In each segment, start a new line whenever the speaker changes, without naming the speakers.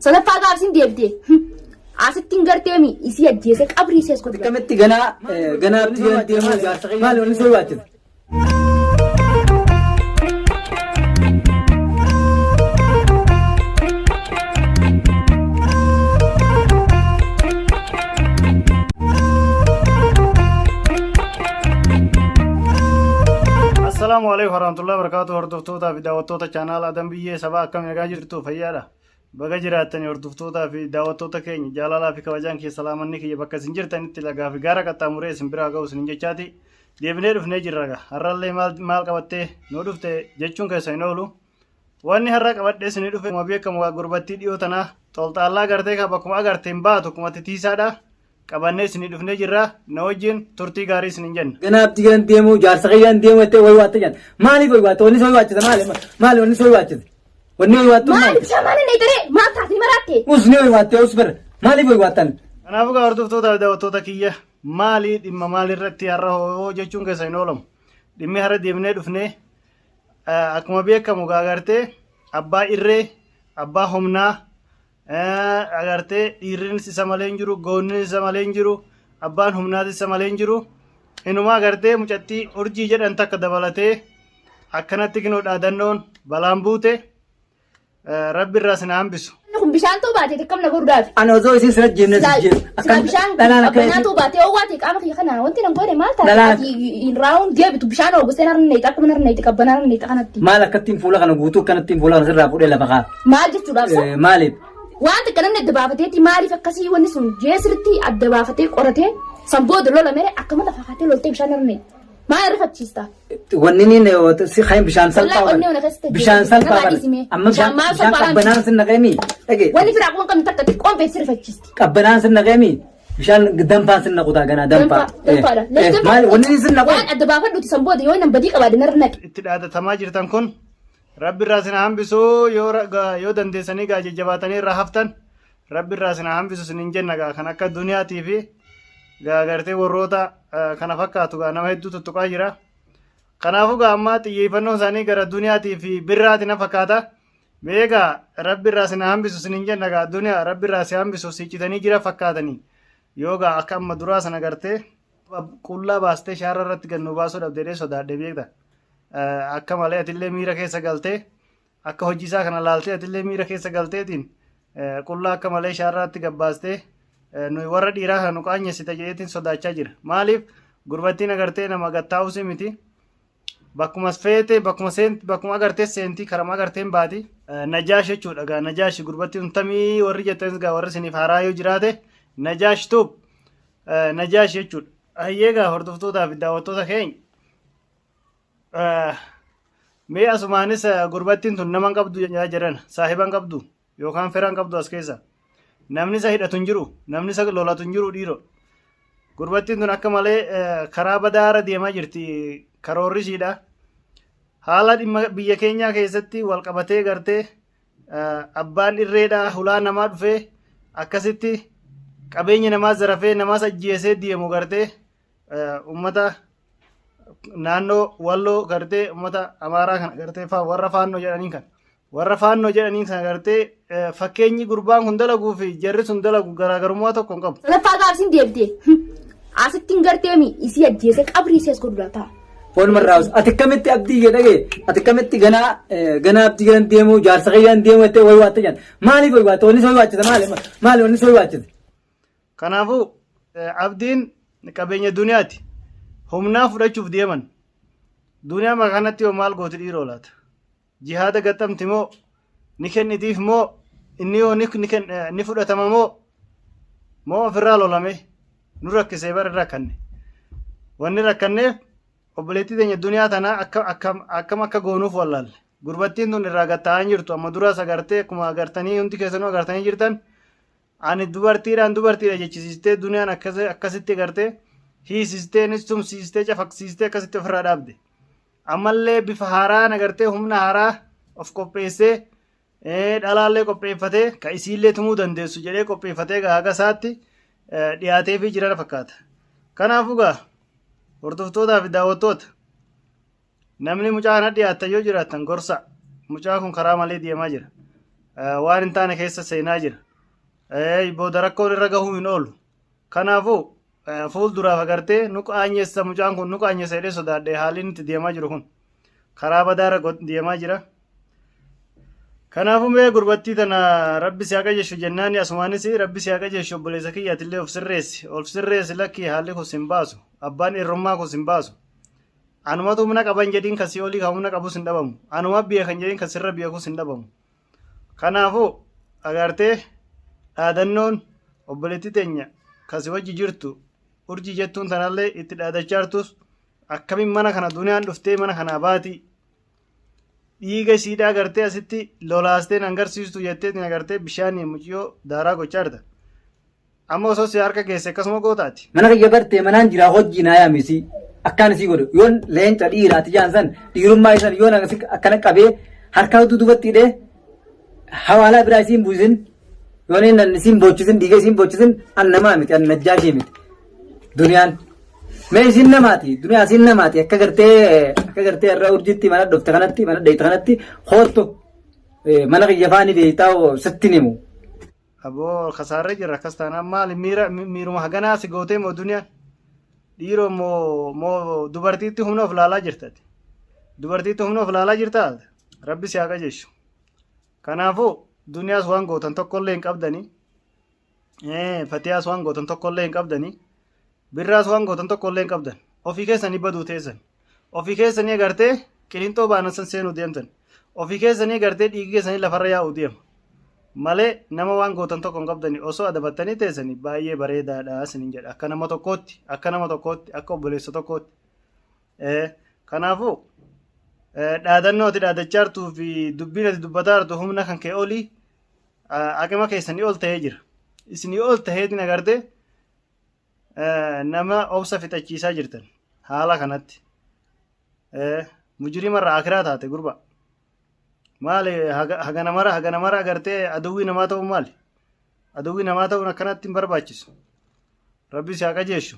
Sana pagar sin diebde. Asit tinggal temi isi aja sek abri ses ko.
Kametti gana abdiyan demo jaarsa maal wani soo waachid.
Assalamualaikum warahmatullahi wabarakatuh. Hordoftoota fi daawwattoota chaanaal Adam Biyyee sabaa akkam nagaa jirtu fayyaadha. Baga jiraatanii hordoftoota fi daawwattoota keenya jaalalaa fi kabajaan keessa salaamanni kiyya bakka isin jirtanitti lagaa fi gaara qaxxaamuree isin biraa ga'u isin jechaati. Deebinee dhufnee jirra. Har'allee maal qabattee nuu dhufte jechuun keessa hin oolu. Wanni har'a qabadhee isin dhufe ma beekamu gurbattii dhiyoo tanaa xolxaallaa gartee ka bakkuma agarteen baatu kuma titiisaadha. Qabannee isin dhufnee jirra. Na wajjin turtii gaarii isin jenna.
Gana abdiyan demo jaarsa qiyyan demo ettee way waatta jan. Maaliif way waatta? Wanni soo waachida maali wanni soo waachida? Wanni way waattu
maaliif shamaani ne tere maal taati maratte?
Usni way waatte usbar. Maaliif way waattan?
Kanaafuu gaa hordoftoota fi daawwattoota kiyya maali dhimma maalirratti har'a hoo jechuun keessa hin oolamu. Dhimmi har'a deemnee dhufnee akkuma beekamu gaa agartee abbaa irree abbaa humnaa agartee dhiirrinis isa malee hin jiru goonnis isa malee hin jiru abbaan humnaatis isa malee hin jiru inuma agartee mucattii urjii jedhan takka dabalatee akkanatti kinoo dhaadannoon balaan buute rabbi irraa sin hambisu.
Kun bishaan ta'uu baatee akkam na godhuudhaaf.
Ani osoo isin sirra jennee jira.
Akka bishaan qabbanaa ta'uu baatee owaatee qaama kiyya kana wanti nan godhe maal taati raawun deebitu bishaan oogustee narneeti akkuma narneeti qabbanaa narneeti kanatti.
Maal akkattiin fuula kana guutuu akkanattiin fuula kana sirraa fuudhee lafa kaa.
Maal jechuudhaaf sa?
Maaliif?
Wanti kana adda baafateeti maaliif akkasii wanni sun jeesirti adda baafatee qoratee sanbooda lola mere akkama lafa kaatee loltee bishaan narneeti. Maal rifachiista?
Wanni ni si khaym bishaan salphaa. Bishaan salphaa. Amma bishaan qabbanaan sin naqeemi.
Wanni firaa kun kan takka xiqqoon beeksisa rifachiisti.
Qabbanaan sin naqeemi. Bishaan dampaan sin naqutaa ganaa dampaa. Maal wanni sin naqu?
Waan adda baafadhuuti sanbooda yoo nan badii qabaade narnaqe.
Itti dhaadatamaa jirtan kun rabbi irraa sin hambisuu yoo dandeessanii gaa jajjabaatanii irraa haftan rabbi irraa sin hambisu sin hin jenna gaa kan akka duniyaatii fi gaa gartee warroota kana fakkaatu gaa nama hedduu tuttuqaa jira. Kanaafuu gaa ammaa xiyyeeffannoo isaanii gara duniyaatii fi birraati na fakkaata. Beegaa rabbi irraa sin hambisu sin hin jenna gaa duniyaa rabbi irraa si hambisu siicitanii jira fakkaatanii yoo gaa akka amma duraa sana gartee qullaa baastee shaara irratti gannuu baasuu dhabdee sodaadhe beekta. Akka malee atillee miira keessa galtee akka hojiisaa kana laaltee atillee miira keessa galteetiin qullaa akka malee shaarraatti gabbaastee nuyi warra dhiiraa kan nu qaanyessita jedheetiin sodaachaa jira. Maaliif gurbattiin agartee nama gattaa'uusi miti. Bakkuma feete bakkuma agartee seentii karama agarteen baati. Najaash jechuudha gaa najaash gurbattiin tamii warri jettanis gaa warri isiniif haaraa yoo jiraate najaash tuub najaash jechuudha. Hayyee gaa hordoftootaa fi daawwattoota keenya. Mee asumaanis gurbattiin tun nama qabdu jedhan saahiban qabdu yookaan firaan qabdu as keessa namni isa hidhatu hin jiru namni isa lolatu hin jiru dhiiro gurbattiin tun akka malee karaa badaara deemaa jirti karoorri ishiidha haala dhimma biyya keenyaa keessatti wal qabatee gartee abbaan irreedha hulaa namaa dhufee akkasitti qabeenya namaa zarafee namaas ajjeesee deemu gartee ummata naannoo walloo gartee ummata amaaraa kana gartee warra faannoo jedhaniin kan warra faannoo jedhaniin kan gartee fakkeenyi gurbaan kun dalaguu fi jarri sun dalagu garaagarummaa tokko hin qabu.
Lafa gaarsin deebdee asittiin garteemi isii ajjeese qabrii sees godhuudhaa ta'a.
Foon marraa'us ati akkamitti abdii jedhagee ati akkamitti ganaa abdii galan deemu jaarsa qiyyan deemu ettee way waatta jan maaliif way waatta wanni soo waachisa maali wanni soo waachisa.
Kanaafuu abdiin qabeenya duniyaati. Humnaa fudhachuuf deeman duniyaa makanatti yoo maal gooti dhiiroo laata jihaada gaxxamti moo ni kennitiif moo inni yoo ni fudhatama moo ofirraa lolame nu rakkisee bara rakkanne wanni rakkanneef obboleettii teenya duniyaa tanaa akkam akka goonuuf wallaalle gurbattiin tun irraa gattaa'an jirtu amma duraas agartee akkuma agartanii hundi keessanuu agartanii jirtan ani dubartiidha jechisiistee duniyaan akkasitti agartee. Hiisisteenis tumsiistee cafaqsiistee akkasitti ofirraa dhaabde. Ammallee bifa haaraan agartee humna haaraa of qopheessee dhalaallee qopheeffatee ka isiillee tumuu dandeessu jedhee qopheeffatee gaaga isaatti dhiyaateefii jiran fakkaata. Kanaafuu gaa hordoftootaa fi daawwattoota namni mucaa kana dhiyaatan yoo jiraatan gorsa mucaa kun karaa malee deemaa jira. waan hin taane keessa seenaa jira. Booda rakkoon irra gahuu hin oolu. Kanaafuu fuulduraaf agartee nu qaanyeessa mucaan kun nu qaanyeessa jedhee sodaadhee haalli itti deemaa jiru kun karaa badaarra deemaa jira. Kanaafuu mee gurbattii tana rabbi si haa qajeeshu jennaan asumaanis rabbi si haa qajeeshu obboleessa kiyyaatillee of sirreessi lakkii haalli kun sin baasu abbaan irrummaa kun sin baasu. Anumatu humna qaban jedhiin kan si olii kan humna qabus hin dhabamu. Anuma biyya kan jedhiin kan sirra biyya kus hin dhabamu. Kanaafuu agartee dhaadannoon obboleettii teenya kasi wajji jirtu urjii jettuun tanallee itti dhaadachaa jirtus akkamiin mana kana duniyaan dhuftee mana kanaa baati dhiiga isiidhaa agartee asitti lolaastee agarsiistu jetteetiin agartee bishaanii muciyyoo daaraa gochaa jirta. Amma osoo si harka geesse akkasuma gootaati.
Mana kiyya bartee manaan jiraa hojii naa yaamisi akkaan isii godhu yoon leenca dhiiraati jaansan dhiirummaa isan yoon akkana qabee harkaa dudubatti hidhee hawaalaa biraa isiin buusin yoon inni isiin bochisin dhiiga isiin bochisin an namaa miti an najjaashii miti duniyaan mee isiin namaati duniyaa isiin namaati akka gartee irra urjitti mana dhufte kanatti mana dheeyte kanatti hootto mana kiyya faanii deeytaa sittin himu.
Aboo kasaarree jirra akkas taanaan maali miiruma haganaa si gootee moo duniyaan dhiiroo moo dubartiitti humna of laalaa jirtati dubartiitti humna of laalaa jirtaa rabbi si haa qajeeshu. Kanaafuu duniyaas waan gootan tokkollee hin qabdanii fatiyaas waan gootan tokkollee hin qabdanii birraas waan gootan tokkollee hin qabdan ofii keessanii baduu teessan ofii keessanii agartee qilinxoo baanansan seenuu deemtan ofii keessanii agartee dhiigi keessanii lafarra yaa'uu deema malee nama waan gootan tokko hin qabdanii osoo adabattanii teessanii baay'ee bareedaadha isiniin jedha akka nama tokkootti akka obboleessa tokkootti. Kanaafuu dhaadannoo ati dhaadachaa jirtuu fi dubbiin ati dubbataa jirtu humna kan kee olii aqima keessanii ol ta'ee jira. Isinii ol ta'eetiin agartee nama obsa fixachiisaa jirtan haala kanatti. Mujrimarraa akiraa taate gurba. Maali haganamara agartee aduwwii namaa ta'u maali? Aduwwii namaa ta'uun akkanatti hin barbaachisu. Rabbi si haa qajeeshu.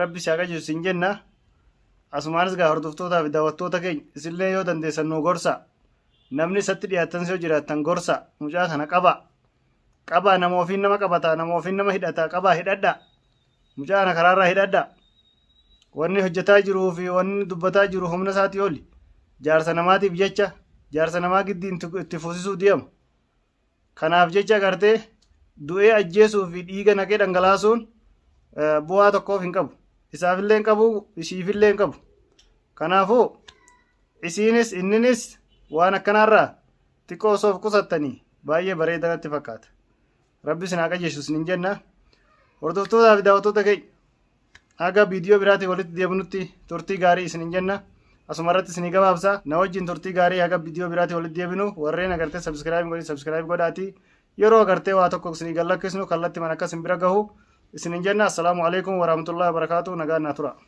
Rabbi si haa qajeeshu sin jenna. Asumaanis gaa hordoftootaa fi daawwattoota keenya isillee yoo dandeessan nu gorsa. Namni isatti dhiyaatan yoo jiraattan gorsa. Mucaa kana qaba nama ofiin nama qabata nama ofiin nama hidhata qabaa hidhadha. Mucaa kana karaarraa hidhadha. Wanni hojjetaa jiruu fi wanni dubbataa jiru humna isaatii oli. Jaarsa namaatiif jecha jaarsa namaa giddiin itti fuusisuu deema. Kanaaf jecha agartee du'ee ajjeesuu fi dhiiga naqee dhangalaasuun bu'aa tokkoof hin qabu. Isaafillee hin qabu ishiifillee hin qabu. Kanaafuu isiinis inninis waan akkanaarraa xiqqoo osoo of qusattanii baay'ee bareeda natti fakkaata. Rabbi sin haa qajeeshu sin jenna. Hordoftootaa fi daawwattoota keenya haga viidiyoo biraatiin walitti deebinutti turtii gaarii isin jenna. Asumarratti isin gabaabsa na wajjin turtii gaarii haga viidiyoo biraatiin walitti deebinu warreen agartee subscribe godhaatii yeroo agartee waa tokko isin gallakkisnu kallattii man akkas hin bira gahu isin jenna. Assalaamu alaikum warahmatullahi wabarakatuh nagaan naa tura.